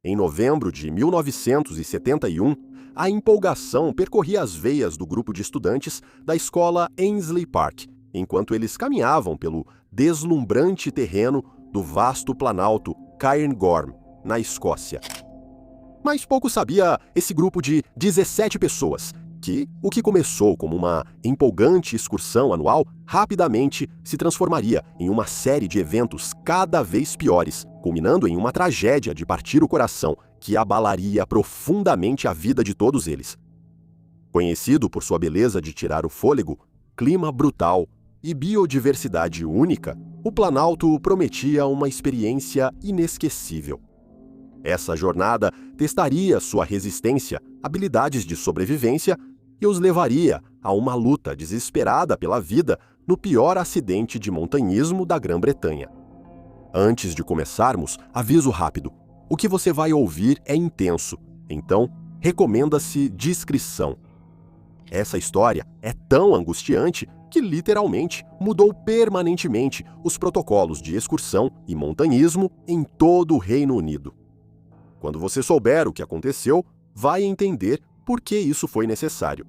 Em novembro de 1971, a empolgação percorria as veias do grupo de estudantes da escola Ainsley Park, enquanto eles caminhavam pelo deslumbrante terreno do vasto planalto Cairngorm, na Escócia. Mas pouco sabia esse grupo de 17 pessoas, que o que começou como uma empolgante excursão anual, rapidamente se transformaria em uma série de eventos cada vez piores, culminando em uma tragédia de partir o coração que abalaria profundamente a vida de todos eles. Conhecido por sua beleza de tirar o fôlego, clima brutal e biodiversidade única, o Planalto prometia uma experiência inesquecível. Essa jornada testaria sua resistência, habilidades de sobrevivência e os levaria a uma luta desesperada pela vida no pior acidente de montanhismo da Grã-Bretanha. Antes de começarmos, aviso rápido. O que você vai ouvir é intenso, então recomenda-se discrição. Essa história é tão angustiante que literalmente mudou permanentemente os protocolos de excursão e montanhismo em todo o Reino Unido. Quando você souber o que aconteceu, vai entender por que isso foi necessário.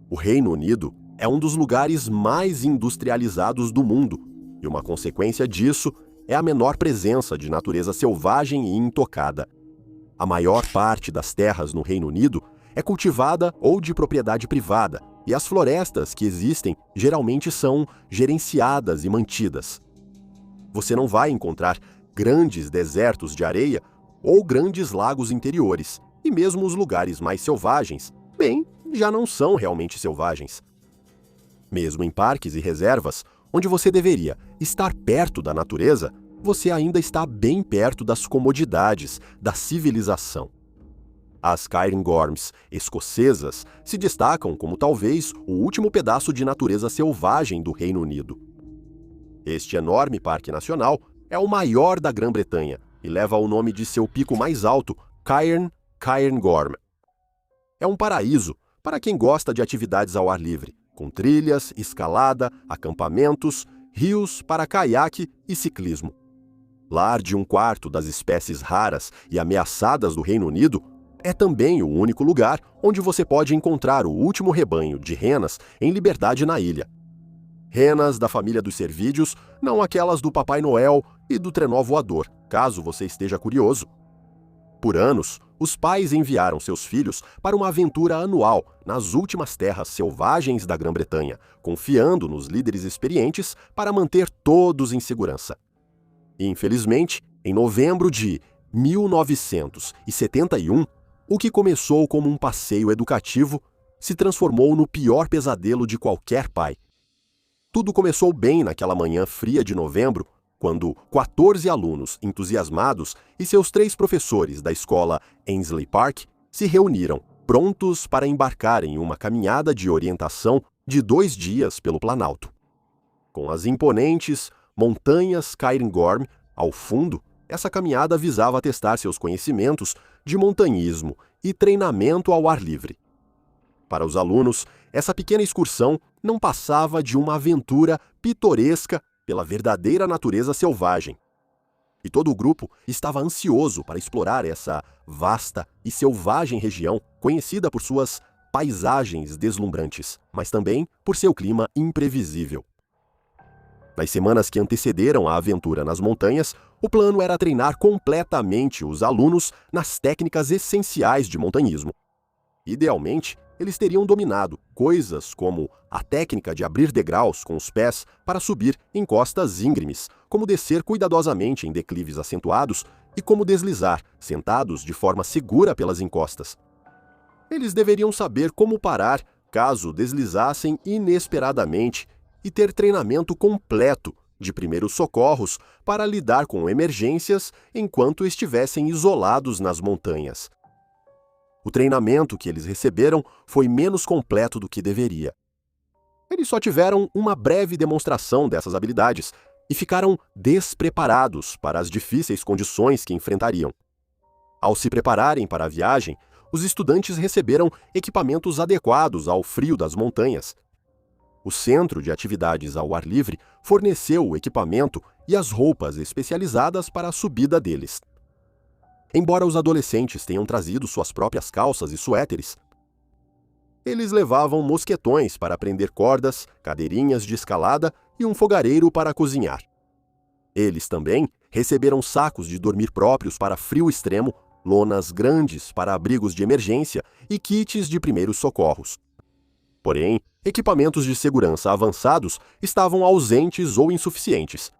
O Reino Unido é um dos lugares mais industrializados do mundo, e uma consequência disso é a menor presença de natureza selvagem e intocada. A maior parte das terras no Reino Unido é cultivada ou de propriedade privada, e as florestas que existem geralmente são gerenciadas e mantidas. Você não vai encontrar grandes desertos de areia ou grandes lagos interiores, e mesmo os lugares mais selvagens, já não são realmente selvagens. Mesmo em parques e reservas, onde você deveria estar perto da natureza, você ainda está bem perto das comodidades da civilização. As Cairngorms escocesas se destacam como talvez o último pedaço de natureza selvagem do Reino Unido. Este enorme parque nacional é o maior da Grã-Bretanha e leva o nome de seu pico mais alto, Cairngorm. É um paraíso para quem gosta de atividades ao ar livre, com trilhas, escalada, acampamentos, rios para caiaque e ciclismo. Lar de um quarto das espécies raras e ameaçadas do Reino Unido, é também o único lugar onde você pode encontrar o último rebanho de renas em liberdade na ilha. Renas da família dos cervídeos, não aquelas do Papai Noel e do trenó voador, caso você esteja curioso. Por anos, os pais enviaram seus filhos para uma aventura anual nas últimas terras selvagens da Grã-Bretanha, confiando nos líderes experientes para manter todos em segurança. Infelizmente, em novembro de 1971, o que começou como um passeio educativo se transformou no pior pesadelo de qualquer pai. Tudo começou bem naquela manhã fria de novembro, quando 14 alunos entusiasmados e seus 3 professores da escola Ainsley Park se reuniram, prontos para embarcar em uma caminhada de orientação de 2 dias pelo Planalto. Com as imponentes montanhas Cairngorm ao fundo, essa caminhada visava testar seus conhecimentos de montanhismo e treinamento ao ar livre. Para os alunos, essa pequena excursão não passava de uma aventura pitoresca pela verdadeira natureza selvagem. E todo o grupo estava ansioso para explorar essa vasta e selvagem região, conhecida por suas paisagens deslumbrantes, mas também por seu clima imprevisível. Nas semanas que antecederam a aventura nas montanhas, o plano era treinar completamente os alunos nas técnicas essenciais de montanhismo. Idealmente, eles teriam dominado coisas como a técnica de abrir degraus com os pés para subir em costas íngremes, como descer cuidadosamente em declives acentuados e como deslizar, sentados de forma segura pelas encostas. Eles deveriam saber como parar caso deslizassem inesperadamente e ter treinamento completo de primeiros socorros para lidar com emergências enquanto estivessem isolados nas montanhas. O treinamento que eles receberam foi menos completo do que deveria. Eles só tiveram uma breve demonstração dessas habilidades e ficaram despreparados para as difíceis condições que enfrentariam. Ao se prepararem para a viagem, os estudantes receberam equipamentos adequados ao frio das montanhas. O Centro de Atividades ao Ar Livre forneceu o equipamento e as roupas especializadas para a subida deles. Embora os adolescentes tenham trazido suas próprias calças e suéteres, eles levavam mosquetões para prender cordas, cadeirinhas de escalada e um fogareiro para cozinhar. Eles também receberam sacos de dormir próprios para frio extremo, lonas grandes para abrigos de emergência e kits de primeiros socorros. Porém, equipamentos de segurança avançados estavam ausentes ou insuficientes.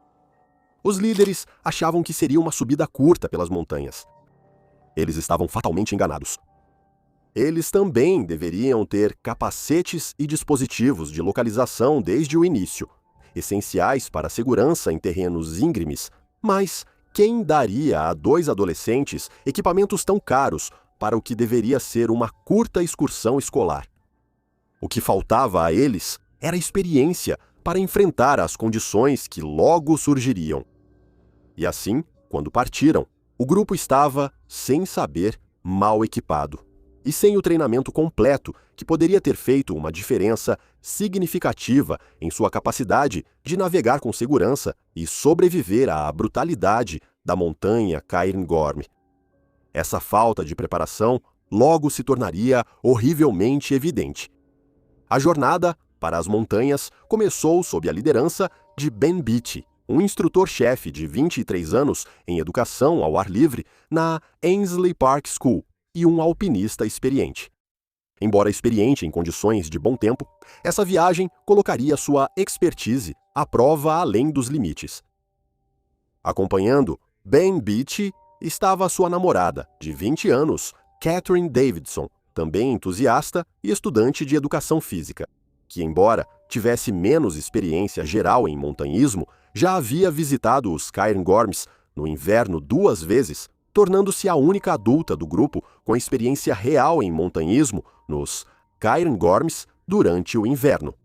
Os líderes achavam que seria uma subida curta pelas montanhas. Eles estavam fatalmente enganados. Eles também deveriam ter capacetes e dispositivos de localização desde o início, essenciais para a segurança em terrenos íngremes, mas quem daria a 2 adolescentes equipamentos tão caros para o que deveria ser uma curta excursão escolar? O que faltava a eles era experiência para enfrentar as condições que logo surgiriam. E assim, quando partiram, o grupo estava, sem saber, mal equipado e sem o treinamento completo que poderia ter feito uma diferença significativa em sua capacidade de navegar com segurança e sobreviver à brutalidade da montanha Cairngorm. Essa falta de preparação logo se tornaria horrivelmente evidente. A jornada para as montanhas começou sob a liderança de Ben Beatty, um instrutor-chefe de 23 anos em educação ao ar livre na Ainslie Park School e um alpinista experiente. Embora experiente em condições de bom tempo, essa viagem colocaria sua expertise à prova além dos limites. Acompanhando Ben Beatty estava sua namorada, de 20 anos, Catherine Davidson, também entusiasta e estudante de educação física, que, embora tivesse menos experiência geral em montanhismo, já havia visitado os Cairngorms no inverno 2 vezes, tornando-se a única adulta do grupo com experiência real em montanhismo nos Cairngorms durante o inverno.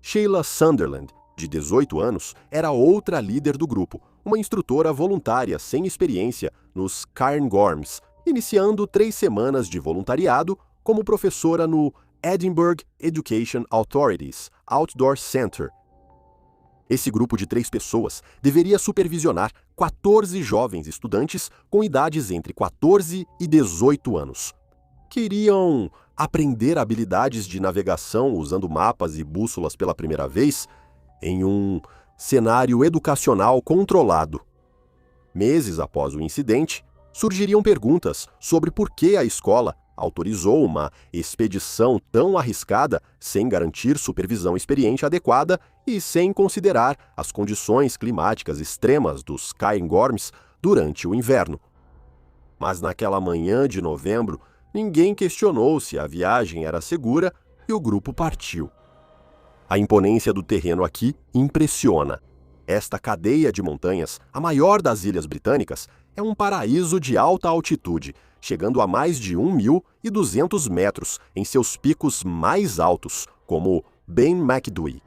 Sheila Sunderland, de 18 anos, era outra líder do grupo, uma instrutora voluntária sem experiência nos Cairngorms, iniciando 3 semanas de voluntariado como professora no Edinburgh Education Authorities Outdoor Centre. Esse grupo de 3 pessoas deveria supervisionar 14 jovens estudantes com idades entre 14 e 18 anos, que iriam aprender habilidades de navegação usando mapas e bússolas pela primeira vez em um cenário educacional controlado. Meses após o incidente, surgiriam perguntas sobre por que a escola autorizou uma expedição tão arriscada sem garantir supervisão experiente adequada e sem considerar as condições climáticas extremas dos Cairngorms durante o inverno. Mas naquela manhã de novembro, ninguém questionou se a viagem era segura e o grupo partiu. A imponência do terreno aqui impressiona. Esta cadeia de montanhas, a maior das ilhas britânicas, é um paraíso de alta altitude, chegando a mais de 1.200 metros em seus picos mais altos, como Ben Macdui.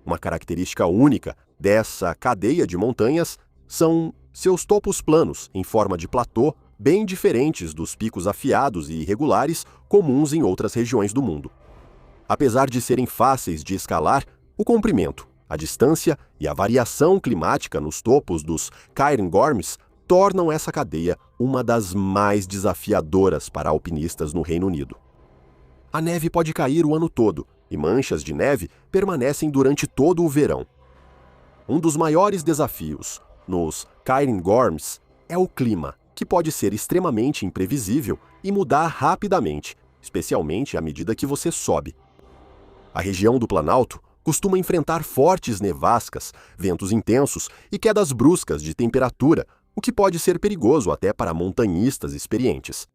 Uma característica única dessa cadeia de montanhas são seus topos planos, em forma de platô, bem diferentes dos picos afiados e irregulares comuns em outras regiões do mundo. Apesar de serem fáceis de escalar, o comprimento, a distância e a variação climática nos topos dos Cairngorms tornam essa cadeia uma das mais desafiadoras para alpinistas no Reino Unido. A neve pode cair o ano todo e manchas de neve permanecem durante todo o verão. Um dos maiores desafios nos Cairngorms é o clima, que pode ser extremamente imprevisível e mudar rapidamente, especialmente à medida que você sobe. A região do Planalto costuma enfrentar fortes nevascas, ventos intensos e quedas bruscas de temperatura, o que pode ser perigoso até para montanhistas experientes.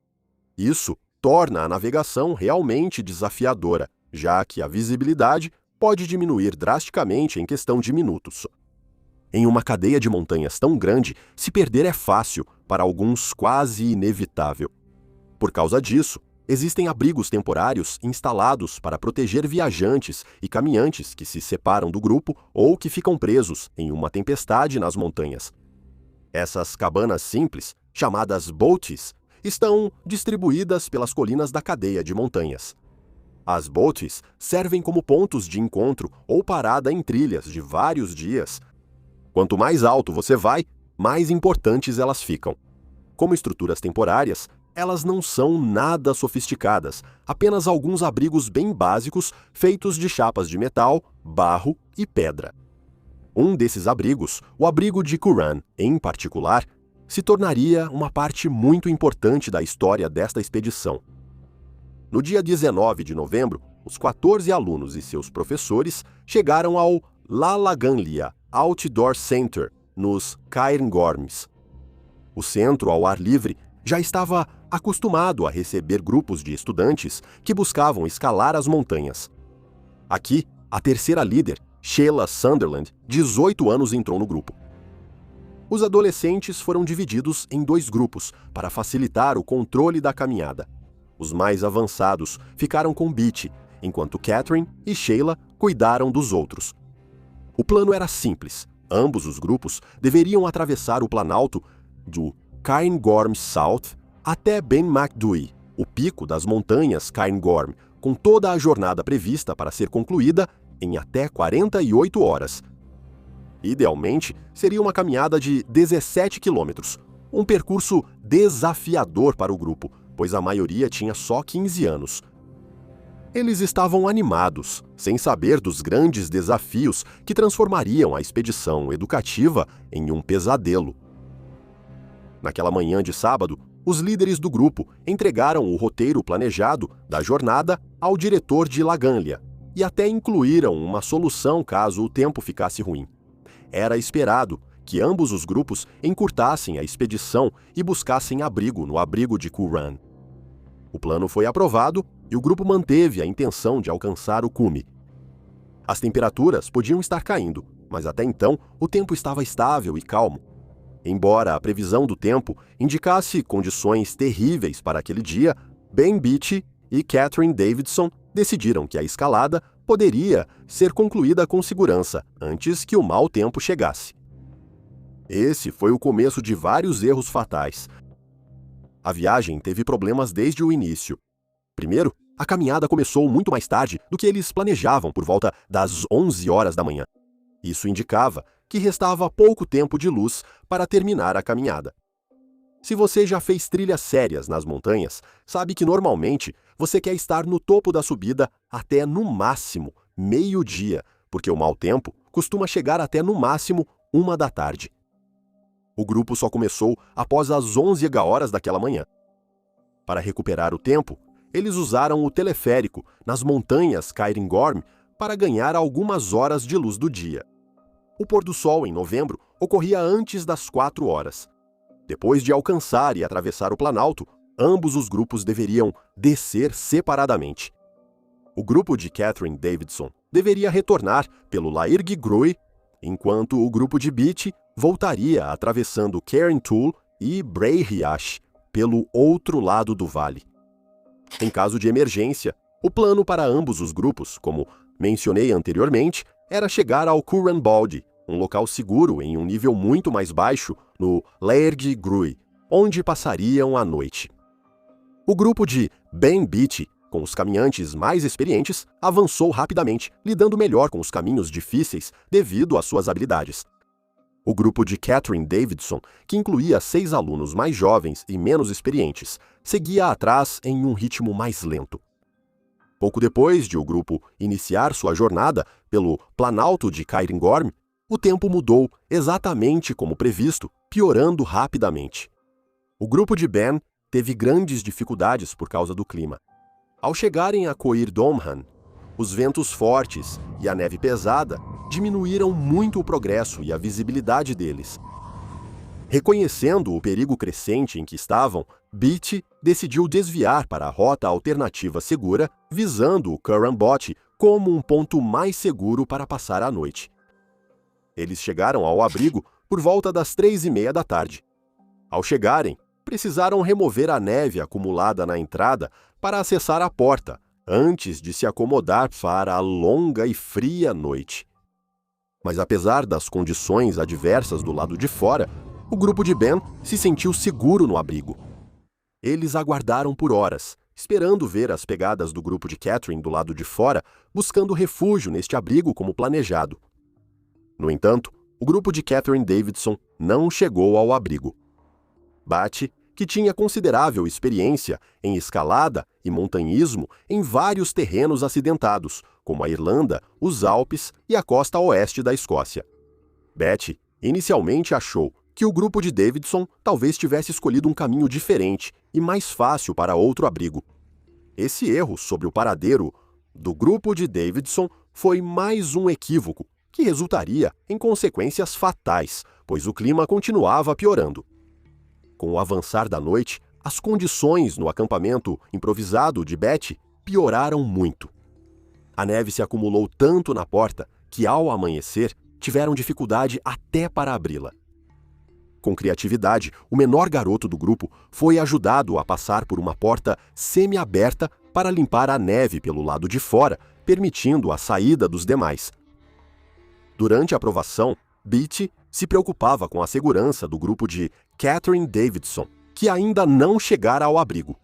Isso torna a navegação realmente desafiadora, já que a visibilidade pode diminuir drasticamente em questão de minutos. Em uma cadeia de montanhas tão grande, se perder é fácil, para alguns quase inevitável. Por causa disso, existem abrigos temporários instalados para proteger viajantes e caminhantes que se separam do grupo ou que ficam presos em uma tempestade nas montanhas. Essas cabanas simples, chamadas boaties, estão distribuídas pelas colinas da cadeia de montanhas. As boaties servem como pontos de encontro ou parada em trilhas de vários dias. Quanto mais alto você vai, mais importantes elas ficam. Como estruturas temporárias, elas não são nada sofisticadas, apenas alguns abrigos bem básicos feitos de chapas de metal, barro e pedra. Um desses abrigos, o abrigo de Curran, em particular, se tornaria uma parte muito importante da história desta expedição. No dia 19 de novembro, os 14 alunos e seus professores chegaram ao Lalaganlia Outdoor Center, nos Cairngorms. O centro ao ar livre já estava acostumado a receber grupos de estudantes que buscavam escalar as montanhas. Aqui, a terceira líder, Sheila Sunderland, 18 anos, entrou no grupo. Os adolescentes foram divididos em 2 grupos para facilitar o controle da caminhada. Os mais avançados ficaram com Beatty, enquanto Catherine e Sheila cuidaram dos outros. O plano era simples. Ambos os grupos deveriam atravessar o planalto do Cairngorm South até Ben Macdui, o pico das montanhas Cairngorm, com toda a jornada prevista para ser concluída em até 48 horas. Idealmente, seria uma caminhada de 17 quilômetros, um percurso desafiador para o grupo, pois a maioria tinha só 15 anos. Eles estavam animados, sem saber dos grandes desafios que transformariam a expedição educativa em um pesadelo. Naquela manhã de sábado, os líderes do grupo entregaram o roteiro planejado da jornada ao diretor de Laganlia e até incluíram uma solução caso o tempo ficasse ruim. Era esperado que ambos os grupos encurtassem a expedição e buscassem abrigo no abrigo de Curran. O plano foi aprovado e o grupo manteve a intenção de alcançar o cume. As temperaturas podiam estar caindo, mas até então o tempo estava estável e calmo. Embora a previsão do tempo indicasse condições terríveis para aquele dia, Ben Beatty e Catherine Davidson decidiram que a escalada poderia ser concluída com segurança antes que o mau tempo chegasse. Esse foi o começo de vários erros fatais. A viagem teve problemas desde o início. Primeiro, a caminhada começou muito mais tarde do que eles planejavam, por volta das 11 horas da manhã. Isso indicava que restava pouco tempo de luz para terminar a caminhada. Se você já fez trilhas sérias nas montanhas, sabe que normalmente você quer estar no topo da subida até no máximo meio-dia, porque o mau tempo costuma chegar até no máximo 1 da tarde. O grupo só começou após as 11 horas daquela manhã. Para recuperar o tempo, eles usaram o teleférico nas montanhas Cairngorm para ganhar algumas horas de luz do dia. O pôr do sol em novembro ocorria antes das 4 horas. Depois de alcançar e atravessar o planalto, ambos os grupos deveriam descer separadamente. O grupo de Catherine Davidson deveria retornar pelo Lairg Gruy, enquanto o grupo de Beatty voltaria atravessando Carrauntoohil e Bray-Riach pelo outro lado do vale. Em caso de emergência, o plano para ambos os grupos, como mencionei anteriormente, era chegar ao Curran Baldy, um local seguro em um nível muito mais baixo no Lairg Gruy, onde passariam a noite. O grupo de Ben Beatty, com os caminhantes mais experientes, avançou rapidamente, lidando melhor com os caminhos difíceis devido às suas habilidades. O grupo de Catherine Davidson, que incluía 6 alunos mais jovens e menos experientes, seguia atrás em um ritmo mais lento. Pouco depois de o grupo iniciar sua jornada pelo Planalto de Cairngorm, o tempo mudou exatamente como previsto, piorando rapidamente. O grupo de Ben teve grandes dificuldades por causa do clima. Ao chegarem a Coir Domhan, os ventos fortes e a neve pesada diminuíram muito o progresso e a visibilidade deles. Reconhecendo o perigo crescente em que estavam, Beatty decidiu desviar para a rota alternativa segura, visando o Curran Bothy como um ponto mais seguro para passar a noite. Eles chegaram ao abrigo por volta das 3:30 da tarde. Ao chegarem, precisaram remover a neve acumulada na entrada para acessar a porta, antes de se acomodar para a longa e fria noite. Mas apesar das condições adversas do lado de fora, o grupo de Ben se sentiu seguro no abrigo. Eles aguardaram por horas, esperando ver as pegadas do grupo de Catherine do lado de fora, buscando refúgio neste abrigo como planejado. No entanto, o grupo de Catherine Davidson não chegou ao abrigo. Beatty que tinha considerável experiência em escalada e montanhismo em vários terrenos acidentados, como a Irlanda, os Alpes e a costa oeste da Escócia. Betty inicialmente achou que o grupo de Davidson talvez tivesse escolhido um caminho diferente e mais fácil para outro abrigo. Esse erro sobre o paradeiro do grupo de Davidson foi mais um equívoco que resultaria em consequências fatais, pois o clima continuava piorando. Com o avançar da noite, as condições no acampamento improvisado de Betty pioraram muito. A neve se acumulou tanto na porta que, ao amanhecer, tiveram dificuldade até para abri-la. Com criatividade, o menor garoto do grupo foi ajudado a passar por uma porta semi-aberta para limpar a neve pelo lado de fora, permitindo a saída dos demais. Durante a provação, Beatty se preocupava com a segurança do grupo de Catherine Davidson, que ainda não chegara ao abrigo.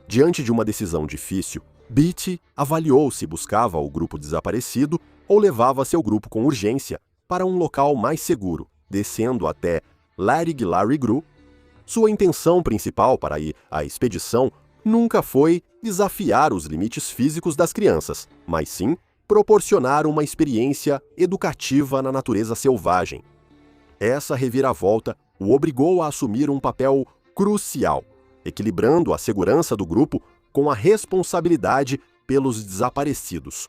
Diante de uma decisão difícil, Beatty avaliou se buscava o grupo desaparecido ou levava seu grupo com urgência para um local mais seguro, descendo até Larrig-Larry-Gru. Sua intenção principal para a expedição nunca foi desafiar os limites físicos das crianças, mas sim proporcionar uma experiência educativa na natureza selvagem. Essa reviravolta o obrigou a assumir um papel crucial, equilibrando a segurança do grupo com a responsabilidade pelos desaparecidos.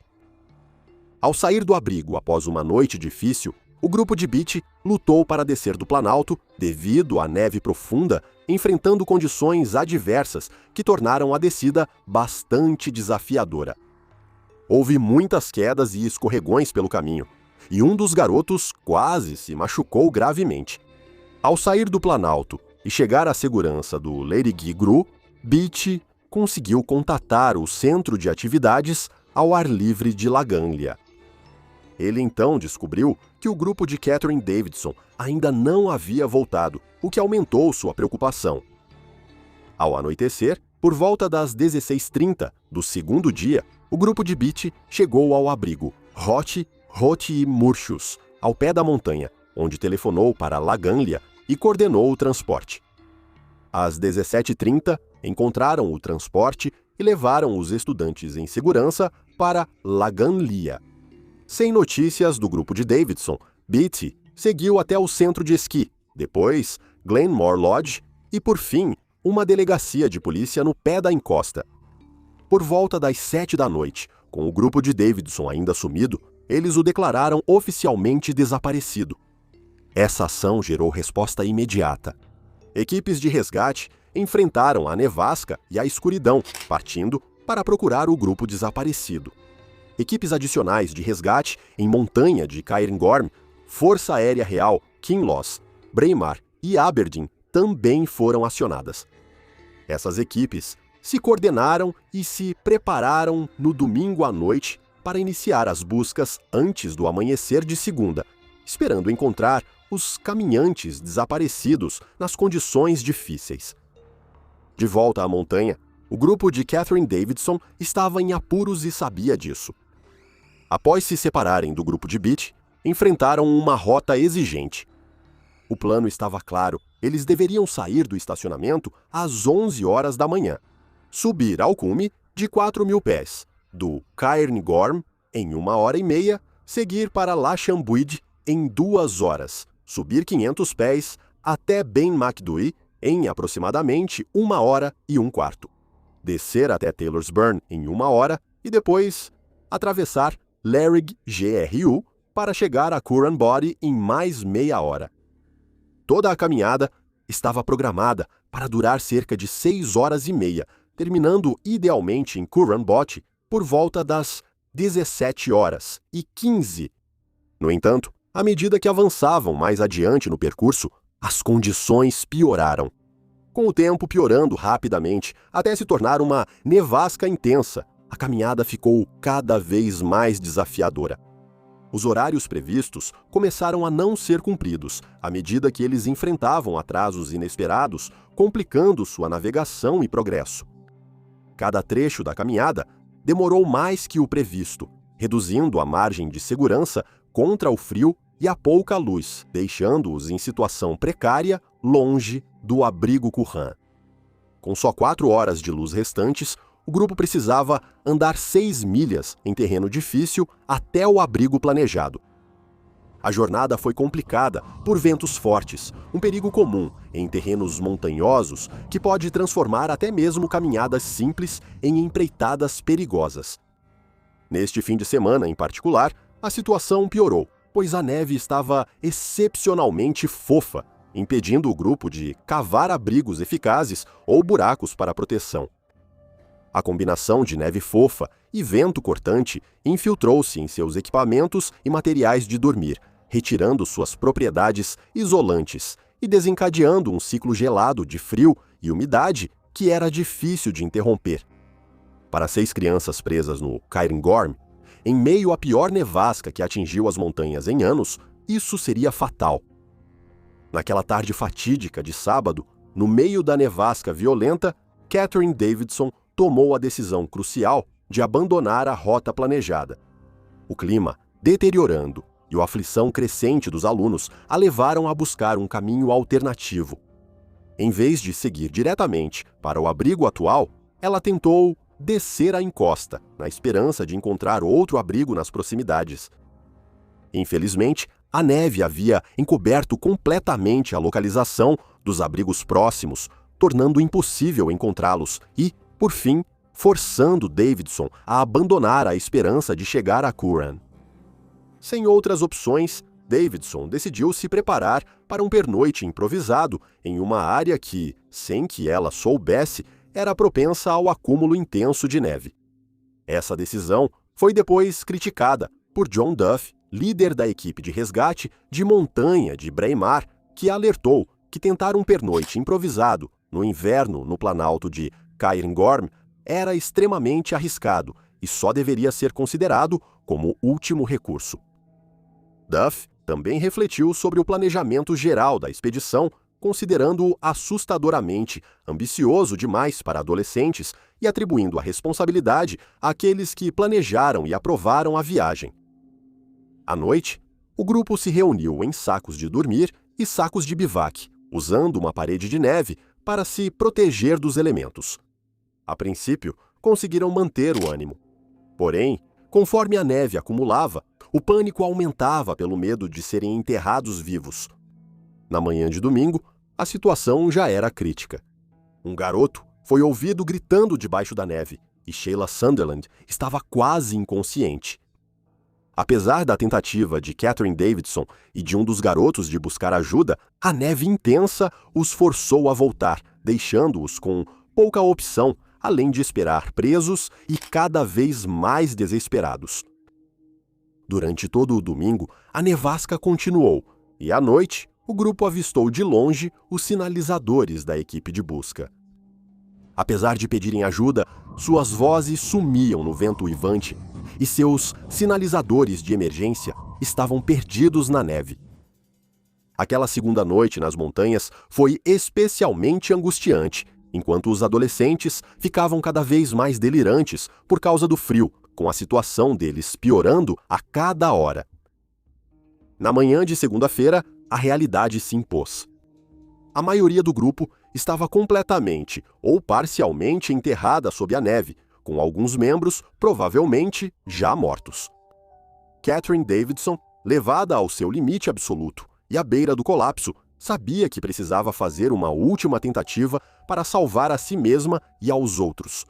Ao sair do abrigo após uma noite difícil, o grupo de Beatty lutou para descer do Planalto devido à neve profunda, enfrentando condições adversas que tornaram a descida bastante desafiadora. Houve muitas quedas e escorregões pelo caminho, e um dos garotos quase se machucou gravemente. Ao sair do Planalto e chegar à segurança do Larrig-Gru, Beatty conseguiu contatar o centro de atividades ao ar livre de Laganglia. Ele então descobriu que o grupo de Catherine Davidson ainda não havia voltado, o que aumentou sua preocupação. Ao anoitecer, por volta das 16h30 do segundo dia, o grupo de Beatty chegou ao abrigo Roti Murchus, ao pé da montanha, onde telefonou para Laganglia e coordenou o transporte. Às 17h30, encontraram o transporte e levaram os estudantes em segurança para Laganglia. Sem notícias do grupo de Davidson, Beatty seguiu até o centro de esqui, depois Glenmore Lodge e, por fim, uma delegacia de polícia no pé da encosta. Por volta das 7 da noite, com o grupo de Davidson ainda sumido, eles o declararam oficialmente desaparecido. Essa ação gerou resposta imediata. Equipes de resgate enfrentaram a nevasca e a escuridão, partindo para procurar o grupo desaparecido. Equipes adicionais de resgate em montanha de Cairngorm, Força Aérea Real, Kinloss, Braemar e Aberdeen também foram acionadas. Essas equipes se coordenaram e se prepararam no domingo à noite para iniciar as buscas antes do amanhecer de segunda, esperando encontrar os caminhantes desaparecidos nas condições difíceis. De volta à montanha, o grupo de Catherine Davidson estava em apuros e sabia disso. Após se separarem do grupo de Beatty, enfrentaram uma rota exigente. O plano estava claro, eles deveriam sair do estacionamento às 11 horas da manhã, subir ao cume de 4.000 pés, do Cairngorm em 1h30, seguir para Lachambuid em 2 horas, subir 500 pés até Ben Macdui em aproximadamente 1h15, descer até Taylorsburn em 1 hora e depois atravessar Larrig-GRU para chegar a Curran Body em mais meia hora. Toda a caminhada estava programada para durar cerca de 6h30, terminando idealmente em Curran Body por volta das 17h15. No entanto, à medida que avançavam mais adiante no percurso, as condições pioraram. Com o tempo piorando rapidamente até se tornar uma nevasca intensa, a caminhada ficou cada vez mais desafiadora. Os horários previstos começaram a não ser cumpridos à medida que eles enfrentavam atrasos inesperados, complicando sua navegação e progresso. Cada trecho da caminhada demorou mais que o previsto, reduzindo a margem de segurança contra o frio e a pouca luz, deixando-os em situação precária, longe do abrigo Currahn. Com só 4 horas de luz restantes, o grupo precisava andar 6 milhas em terreno difícil até o abrigo planejado. A jornada foi complicada por ventos fortes, um perigo comum em terrenos montanhosos que pode transformar até mesmo caminhadas simples em empreitadas perigosas. Neste fim de semana, em particular, a situação piorou, pois a neve estava excepcionalmente fofa, impedindo o grupo de cavar abrigos eficazes ou buracos para proteção. A combinação de neve fofa e vento cortante infiltrou-se em seus equipamentos e materiais de dormir, retirando suas propriedades isolantes e desencadeando um ciclo gelado de frio e umidade que era difícil de interromper. Para 6 crianças presas no Cairngorm, em meio à pior nevasca que atingiu as montanhas em anos, isso seria fatal. Naquela tarde fatídica de sábado, no meio da nevasca violenta, Catherine Davidson tomou a decisão crucial de abandonar a rota planejada. O clima deteriorando e a aflição crescente dos alunos a levaram a buscar um caminho alternativo. Em vez de seguir diretamente para o abrigo atual, ela tentou descer a encosta, na esperança de encontrar outro abrigo nas proximidades. Infelizmente, a neve havia encoberto completamente a localização dos abrigos próximos, tornando impossível encontrá-los e, por fim, forçando Davidson a abandonar a esperança de chegar a Currahn. Sem outras opções, Davidson decidiu se preparar para um pernoite improvisado em uma área que, sem que ela soubesse, era propensa ao acúmulo intenso de neve. Essa decisão foi depois criticada por John Duff, líder da equipe de resgate de montanha de Braemar, que alertou que tentar um pernoite improvisado no inverno no planalto de Cairngorm era extremamente arriscado e só deveria ser considerado como último recurso. Duff também refletiu sobre o planejamento geral da expedição, considerando-o assustadoramente ambicioso demais para adolescentes e atribuindo a responsabilidade àqueles que planejaram e aprovaram a viagem. À noite, o grupo se reuniu em sacos de dormir e sacos de bivac, usando uma parede de neve para se proteger dos elementos. A princípio, conseguiram manter o ânimo. Porém, conforme a neve acumulava, o pânico aumentava pelo medo de serem enterrados vivos. Na manhã de domingo, a situação já era crítica. Um garoto foi ouvido gritando debaixo da neve e Sheila Sunderland estava quase inconsciente. Apesar da tentativa de Catherine Davidson e de um dos garotos de buscar ajuda, a neve intensa os forçou a voltar, deixando-os com pouca opção, além de esperar presos e cada vez mais desesperados. Durante todo o domingo, a nevasca continuou e, à noite, o grupo avistou de longe os sinalizadores da equipe de busca. Apesar de pedirem ajuda, suas vozes sumiam no vento uivante e seus sinalizadores de emergência estavam perdidos na neve. Aquela segunda noite nas montanhas foi especialmente angustiante, enquanto os adolescentes ficavam cada vez mais delirantes por causa do frio, com a situação deles piorando a cada hora. Na manhã de segunda-feira, a realidade se impôs. A maioria do grupo estava completamente ou parcialmente enterrada sob a neve, com alguns membros provavelmente já mortos. Catherine Davidson, levada ao seu limite absoluto e à beira do colapso, sabia que precisava fazer uma última tentativa para salvar a si mesma e aos outros.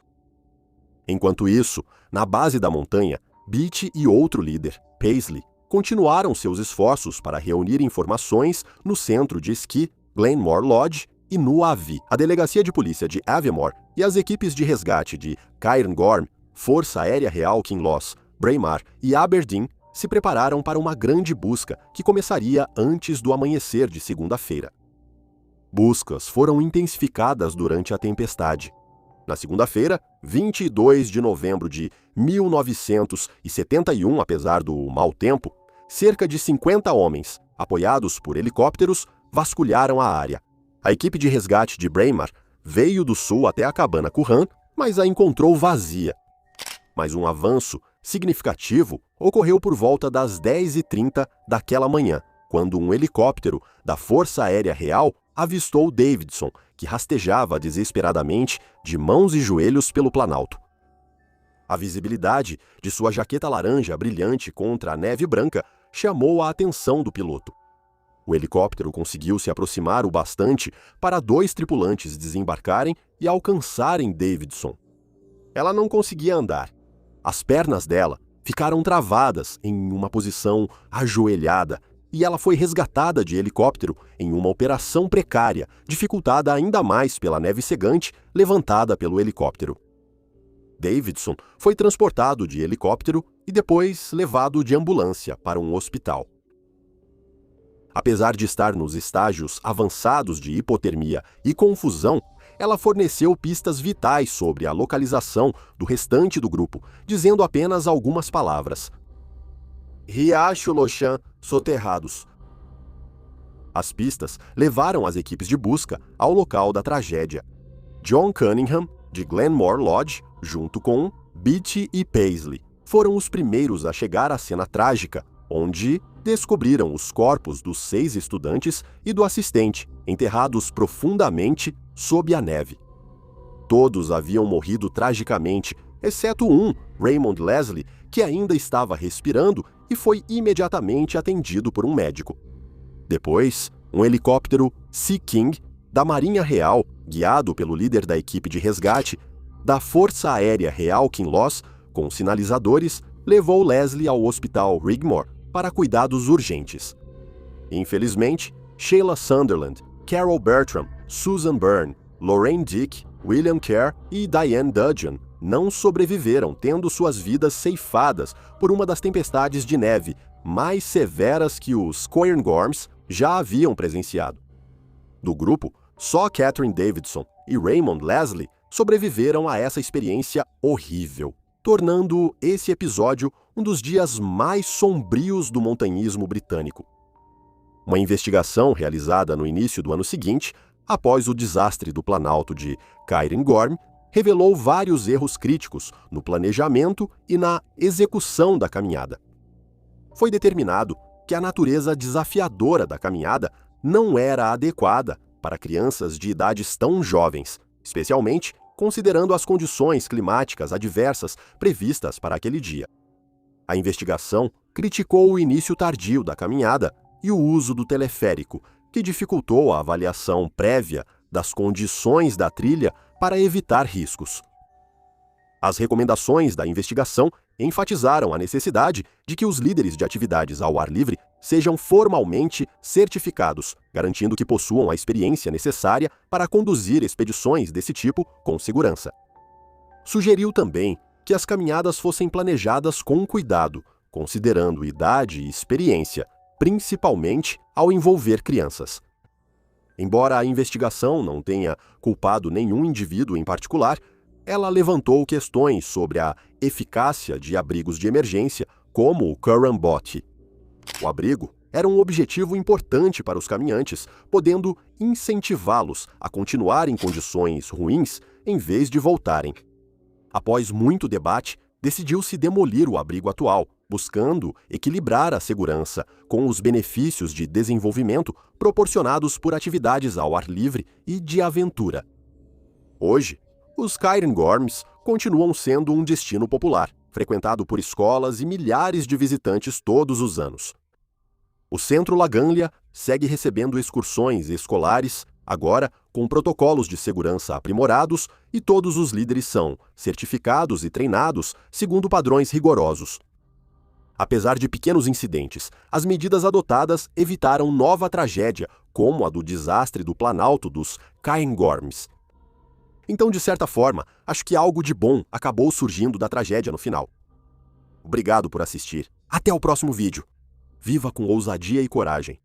Enquanto isso, na base da montanha, Beatty e outro líder, Paisley, continuaram seus esforços para reunir informações no centro de esqui Glenmore Lodge e no AVI. A Delegacia de Polícia de Aviemore e as equipes de resgate de Cairngorm, Força Aérea Real Kinloss, Braemar e Aberdeen se prepararam para uma grande busca que começaria antes do amanhecer de segunda-feira. Buscas foram intensificadas durante a tempestade. Na segunda-feira, 22 de novembro de 1971, apesar do mau tempo, cerca de 50 homens, apoiados por helicópteros, vasculharam a área. A equipe de resgate de Braemar veio do sul até a cabana Currahn, mas a encontrou vazia. Mas um avanço significativo ocorreu por volta das 10h30 daquela manhã, quando um helicóptero da Força Aérea Real avistou Davidson, que rastejava desesperadamente de mãos e joelhos pelo Planalto. A visibilidade de sua jaqueta laranja brilhante contra a neve branca chamou a atenção do piloto. O helicóptero conseguiu se aproximar o bastante para 2 tripulantes desembarcarem e alcançarem Davidson. Ela não conseguia andar. As pernas dela ficaram travadas em uma posição ajoelhada e ela foi resgatada de helicóptero em uma operação precária, dificultada ainda mais pela neve cegante levantada pelo helicóptero. Davidson foi transportado de helicóptero e depois levado de ambulância para um hospital. Apesar de estar nos estágios avançados de hipotermia e confusão, ela forneceu pistas vitais sobre a localização do restante do grupo, dizendo apenas algumas palavras. Riacho Lochan, soterrados. As pistas levaram as equipes de busca ao local da tragédia. John Cunningham, de Glenmore Lodge, junto com Beatty e Paisley, foram os primeiros a chegar à cena trágica, onde descobriram os corpos dos 6 estudantes e do assistente, enterrados profundamente sob a neve. Todos haviam morrido tragicamente, exceto um, Raymond Leslie, que ainda estava respirando e foi imediatamente atendido por um médico. Depois, um helicóptero Sea King da Marinha Real, guiado pelo líder da equipe de resgate da Força Aérea Real Kinloss, com sinalizadores, levou Leslie ao hospital Rigmore para cuidados urgentes. Infelizmente, Sheila Sunderland, Carol Bertram, Susan Byrne, Lorraine Dick, William Kerr e Diane Dudgeon não sobreviveram, tendo suas vidas ceifadas por uma das tempestades de neve mais severas que os Cairngorms já haviam presenciado. Do grupo, só Catherine Davidson e Raymond Leslie sobreviveram a essa experiência horrível, tornando esse episódio um dos dias mais sombrios do montanhismo britânico. Uma investigação realizada no início do ano seguinte, após o desastre do Planalto de Cairngorm, revelou vários erros críticos no planejamento e na execução da caminhada. Foi determinado que a natureza desafiadora da caminhada não era adequada para crianças de idades tão jovens, especialmente considerando as condições climáticas adversas previstas para aquele dia. A investigação criticou o início tardio da caminhada e o uso do teleférico, que dificultou a avaliação prévia das condições da trilha para evitar riscos. As recomendações da investigação enfatizaram a necessidade de que os líderes de atividades ao ar livre sejam formalmente certificados, garantindo que possuam a experiência necessária para conduzir expedições desse tipo com segurança. Sugeriu também que as caminhadas fossem planejadas com cuidado, considerando idade e experiência, principalmente ao envolver crianças. Embora a investigação não tenha culpado nenhum indivíduo em particular, ela levantou questões sobre a eficácia de abrigos de emergência, como o Curran Bothy. O abrigo era um objetivo importante para os caminhantes, podendo incentivá-los a continuar em condições ruins em vez de voltarem. Após muito debate, decidiu-se demolir o abrigo atual, buscando equilibrar a segurança com os benefícios de desenvolvimento proporcionados por atividades ao ar livre e de aventura. Hoje, os Cairngorms continuam sendo um destino popular, frequentado por escolas e milhares de visitantes todos os anos. O Centro Laganglia segue recebendo excursões escolares, agora com protocolos de segurança aprimorados, e todos os líderes são certificados e treinados segundo padrões rigorosos. Apesar de pequenos incidentes, as medidas adotadas evitaram nova tragédia, como a do desastre do Planalto dos Cairngorms. Então, de certa forma, acho que algo de bom acabou surgindo da tragédia no final. Obrigado por assistir. Até o próximo vídeo. Viva com ousadia e coragem.